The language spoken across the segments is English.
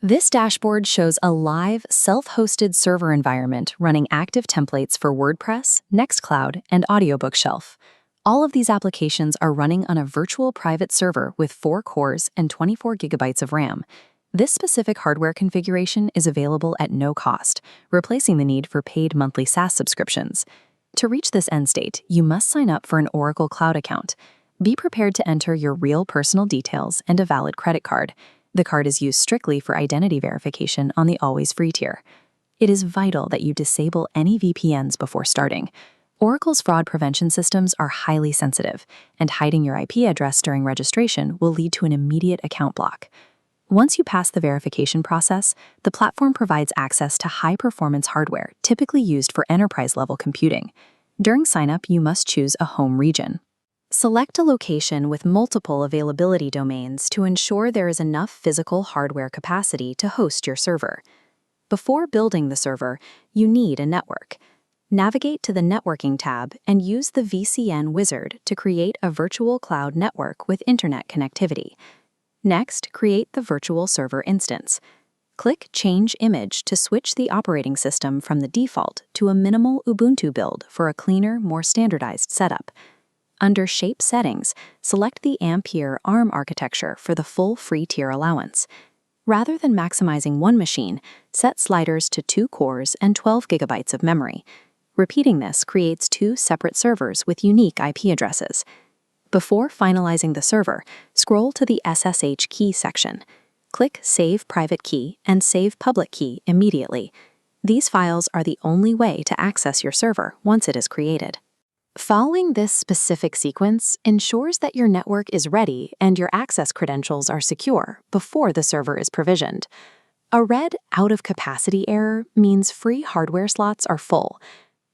This dashboard shows a live, self-hosted server environment running active templates for WordPress, Nextcloud, and AudioBookshelf. All of these applications are running on a virtual private server with 4 cores and 24 gigabytes of RAM. This specific hardware configuration is available at no cost, replacing the need for paid monthly SaaS subscriptions. To reach this end state, you must sign up for an Oracle Cloud account. Be prepared to enter your real personal details and a valid credit card. The card is used strictly for identity verification on the Always Free tier. It is vital that you disable any VPNs before starting. Oracle's fraud prevention systems are highly sensitive, and hiding your IP address during registration will lead to an immediate account block. Once you pass the verification process, the platform provides access to high-performance hardware typically used for enterprise-level computing. During sign-up, you must choose a home region. Select a location with multiple availability domains to ensure there is enough physical hardware capacity to host your server. Before building the server, you need a network. Navigate to the Networking tab and use the VCN wizard to create a virtual cloud network with internet connectivity. Next, create the virtual server instance. Click Change Image to switch the operating system from the default to a minimal Ubuntu build for a cleaner, more standardized setup. Under Shape Settings, select the Ampere ARM architecture for the full free tier allowance. Rather than maximizing one machine, set sliders to 2 cores and 12 gigabytes of memory. Repeating this creates 2 separate servers with unique IP addresses. Before finalizing the server, scroll to the SSH key section. Click Save Private Key and Save Public Key immediately. These files are the only way to access your server once it is created. Following this specific sequence ensures that your network is ready and your access credentials are secure before the server is provisioned. A red out-of-capacity error means free hardware slots are full.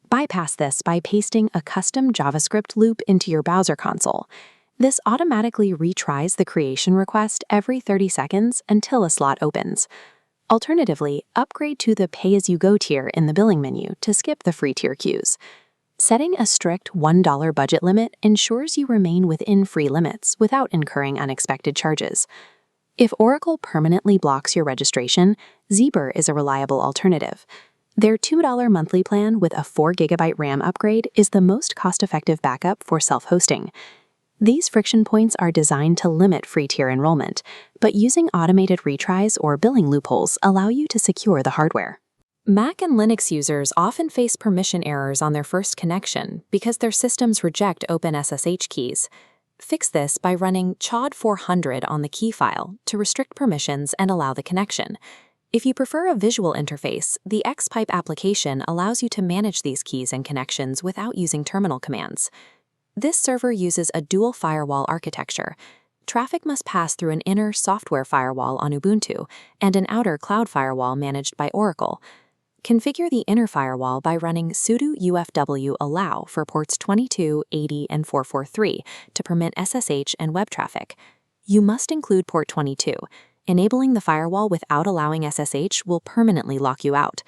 Bypass this by pasting a custom JavaScript loop into your browser console. This automatically retries the creation request every 30 seconds until a slot opens. Alternatively, upgrade to the pay-as-you-go tier in the billing menu to skip the free tier queues. Setting a strict $1 budget limit ensures you remain within free limits without incurring unexpected charges. If Oracle permanently blocks your registration, Zeabur is a reliable alternative. Their $2 monthly plan with a 4 GB RAM upgrade is the most cost-effective backup for self-hosting. These friction points are designed to limit free tier enrollment, but using automated retries or billing loopholes allow you to secure the hardware. Mac and Linux users often face permission errors on their first connection because their systems reject open SSH keys. Fix this by running chod 400 on the key file to restrict permissions and allow the connection. If you prefer a visual interface, the xpipe application allows you to manage these keys and connections without using terminal commands. This server uses a dual firewall architecture. Traffic must pass through an inner software firewall on Ubuntu and an outer cloud firewall managed by Oracle. Configure the inner firewall by running sudo ufw allow for ports 22, 80, and 443 to permit SSH and web traffic. You must include port 22. Enabling the firewall without allowing SSH will permanently lock you out.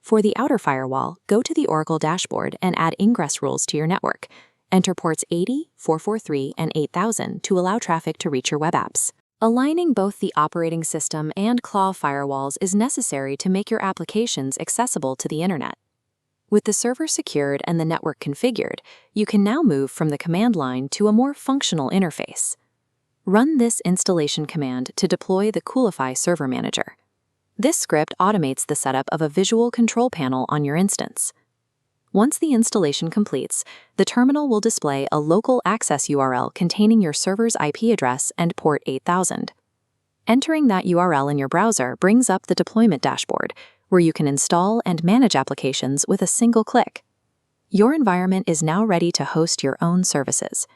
For the outer firewall, go to the Oracle dashboard and add ingress rules to your network. Enter ports 80, 443, and 8000 to allow traffic to reach your web apps. Aligning both the operating system and claw firewalls is necessary to make your applications accessible to the internet. With the server secured and the network configured, you can now move from the command line to a more functional interface. Run this installation command to deploy the Coolify server manager. This script automates the setup of a visual control panel on your instance. Once the installation completes, the terminal will display a local access URL containing your server's IP address and port 8000. Entering that URL in your browser brings up the deployment dashboard, where you can install and manage applications with a single click. Your environment is now ready to host your own services.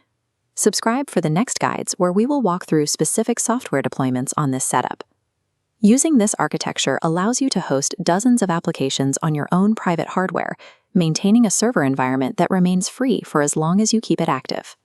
Subscribe for the next guides where we will walk through specific software deployments on this setup. Using this architecture allows you to host dozens of applications on your own private hardware, maintaining a server environment that remains free for as long as you keep it active.